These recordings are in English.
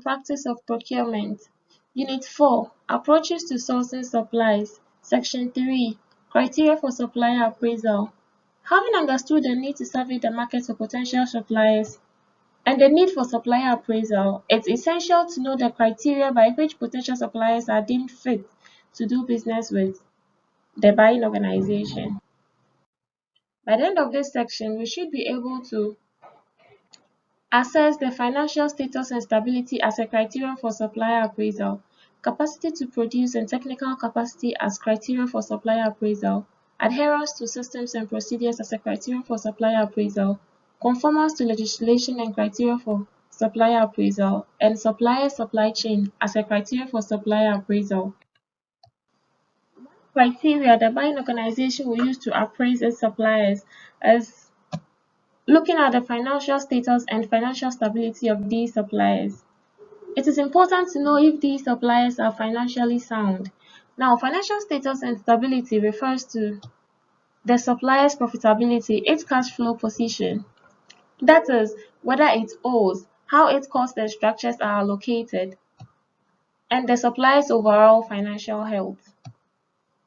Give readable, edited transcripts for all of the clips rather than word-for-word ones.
practice of procurement. Unit 4, Approaches to sourcing supplies. Section 3, Criteria for supplier appraisal. Having understood the need to survey the market for potential suppliers and the need for supplier appraisal, it's essential to know the criteria by which potential suppliers are deemed fit to do business with the buying organization. By the end of this section, we should be able to assess the financial status and stability as a criterion for supplier appraisal, capacity to produce and technical capacity as criterion for supplier appraisal, adherence to systems and procedures as a criterion for supplier appraisal, conformance to legislation and criteria for supplier appraisal, and supplier supply chain as a criterion for supplier appraisal. Criteria the buying organization will use to appraise its suppliers is looking at the financial status and financial stability of these suppliers. It is important to know if these suppliers are financially sound. Now, financial status and stability refers to the supplier's profitability, its cash flow position. That is, whether it owes, how its costs and structures are allocated, and the supplier's overall financial health.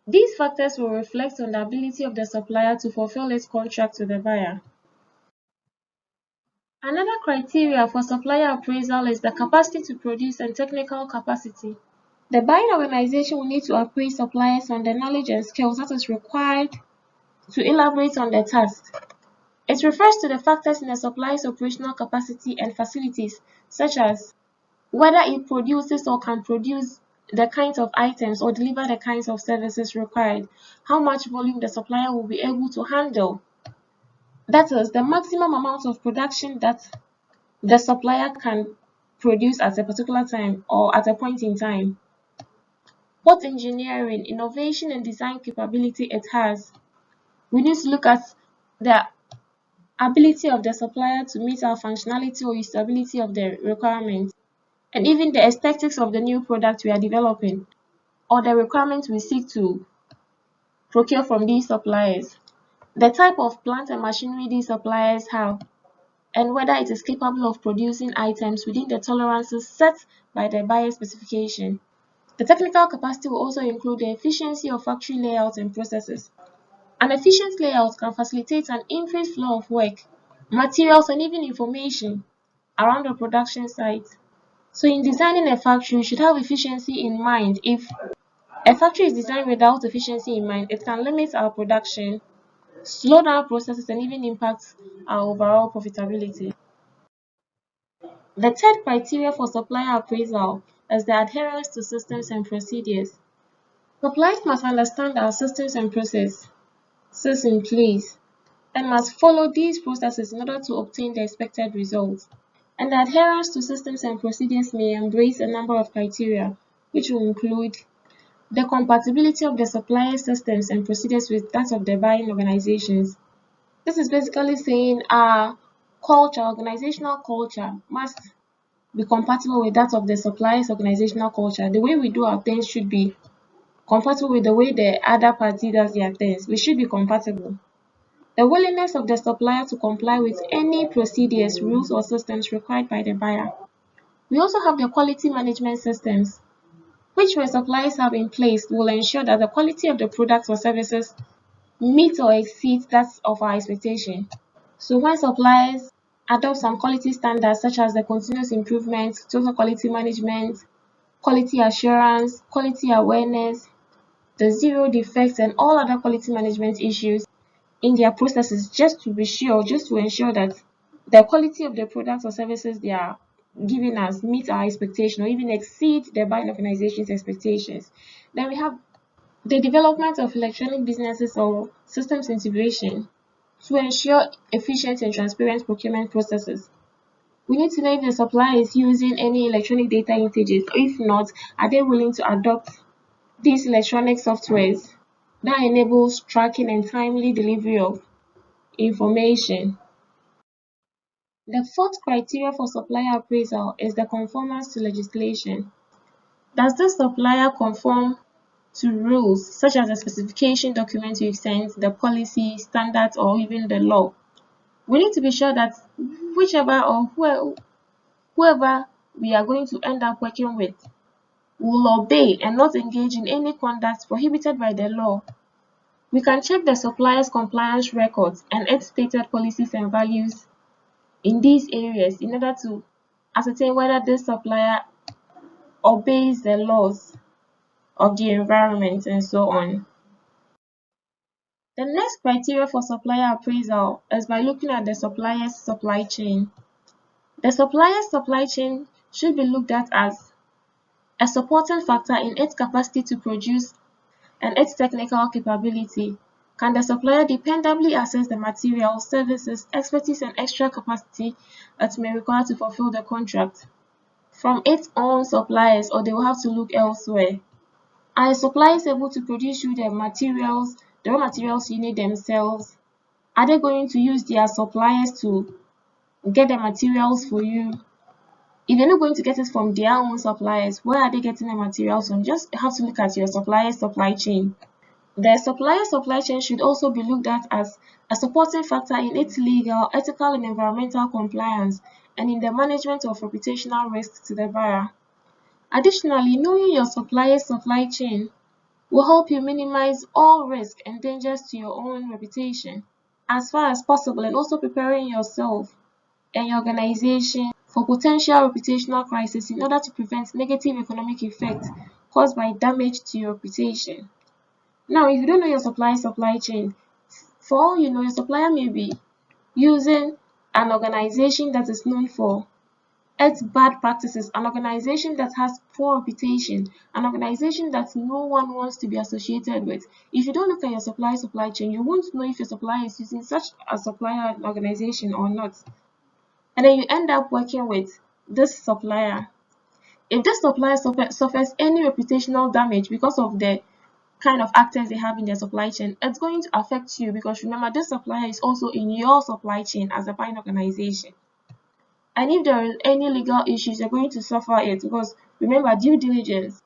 These factors will reflect on the ability of the supplier to fulfill its contract with the buyer. Another criteria for supplier appraisal is the capacity to produce and technical capacity. The buying organization will need to appraise suppliers on the knowledge and skills that is required to elaborate on the task. It refers to the factors in the supplier's operational capacity and facilities, such as whether it produces or can produce the kinds of items or deliver the kinds of services required, how much volume the supplier will be able to handle. That is, the maximum amount of production that the supplier can produce at a particular time or at a point in time. What engineering, innovation, and design capability it has. We need to look at the ability of the supplier to meet our functionality or usability of the requirements, and even the aesthetics of the new product we are developing or the requirements we seek to procure from these suppliers. The type of plant and machinery these suppliers have, and whether it is capable of producing items within the tolerances set by the buyer specification. The technical capacity will also include the efficiency of factory layouts and processes. An efficient layout can facilitate an increased flow of work, materials, and even information around the production site. So in designing a factory, you should have efficiency in mind. If a factory is designed without efficiency in mind, it can limit our production, slow down processes, and even impact our overall profitability. The third criteria for supplier appraisal is the adherence to systems and procedures. Suppliers must understand our systems and processes in place and must follow these processes in order to obtain the expected results. And the adherence to systems and procedures may embrace a number of criteria, which will include the compatibility of the supplier systems and procedures with that of the buying organizations. This is basically saying our culture, organizational culture, must be compatible with that of the supplier's organizational culture. The way we do our things should be compatible with the way the other party does their things. We should be compatible. The willingness of the supplier to comply with any procedures, rules, or systems required by the buyer. We also have the quality management systems, which when suppliers have in place will ensure that the quality of the products or services meet or exceed that of our expectation. So when suppliers adopt some quality standards such as the continuous improvement, total quality management, quality assurance, quality awareness, the zero defects, and all other quality management issues in their processes, just to ensure that the quality of the products or services they are giving us meet our expectation or even exceed the buying organization's expectations. Then we have the development of electronic businesses or systems integration to ensure efficient and transparent procurement processes. We need to know if the supplier is using any electronic data integers. If not, are they willing to adopt these electronic softwares that enables tracking and timely delivery of information. The fourth criteria for supplier appraisal is the conformance to legislation. Does the supplier conform to rules such as the specification documents we've sent, the policy, standards, or even the law? We need to be sure that whichever or whoever we are going to end up working with will obey and not engage in any conduct prohibited by the law. We can check the supplier's compliance records and its stated policies and values in these areas in order to ascertain whether this supplier obeys the laws of the environment and so on. The next criteria for supplier appraisal is by looking at the supplier's supply chain. The supplier's supply chain should be looked at as a supporting factor in its capacity to produce and its technical capability. Can the supplier dependably access the materials, services, expertise, and extra capacity that may require to fulfill the contract from its own suppliers, or they will have to look elsewhere? Are suppliers able to produce you the raw materials you need themselves? Are they going to use their suppliers to get the materials for you? If they're not going to get it from their own suppliers, where are they getting the materials from? Just have to look at your supplier's supply chain. The supplier's supply chain should also be looked at as a supporting factor in its legal, ethical, and environmental compliance and in the management of reputational risks to the buyer. Additionally, knowing your supplier's supply chain will help you minimize all risk and dangers to your own reputation as far as possible, and also preparing yourself and your organization for potential reputational crisis in order to prevent negative economic effects caused by damage to your reputation. Now, if you don't know your supplier's supply chain, for all you know, your supplier may be using an organization that is known for its bad practices, an organization that has poor reputation, an organization that no one wants to be associated with. If you don't look at your supplier's supply chain, you won't know if your supplier is using such a supplier organization or not. And then you end up working with this supplier. If this supplier suffers any reputational damage because of the kind of actors they have in their supply chain, it's going to affect you, because remember, this supplier is also in your supply chain as a buying organization. And if there is any legal issues, you're going to suffer it, because remember, due diligence.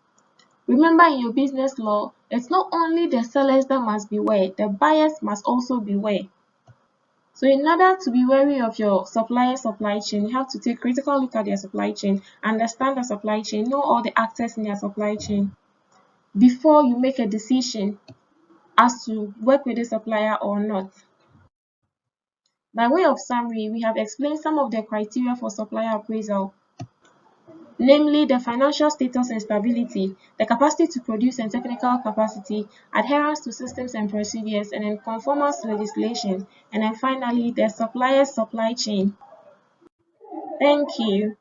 Remember, in your business law, it's not only the sellers that must beware, the buyers must also beware. So in order to be wary of your supplier's supply chain, you have to take a critical look at their supply chain, understand the supply chain, know all the actors in their supply chain before you make a decision as to work with the supplier or not. By way of summary, we have explained some of the criteria for supplier appraisal, namely the financial status and stability, the capacity to produce and technical capacity, adherence to systems and procedures, and then conformance to legislation, and then finally the supplier's supply chain. Thank you.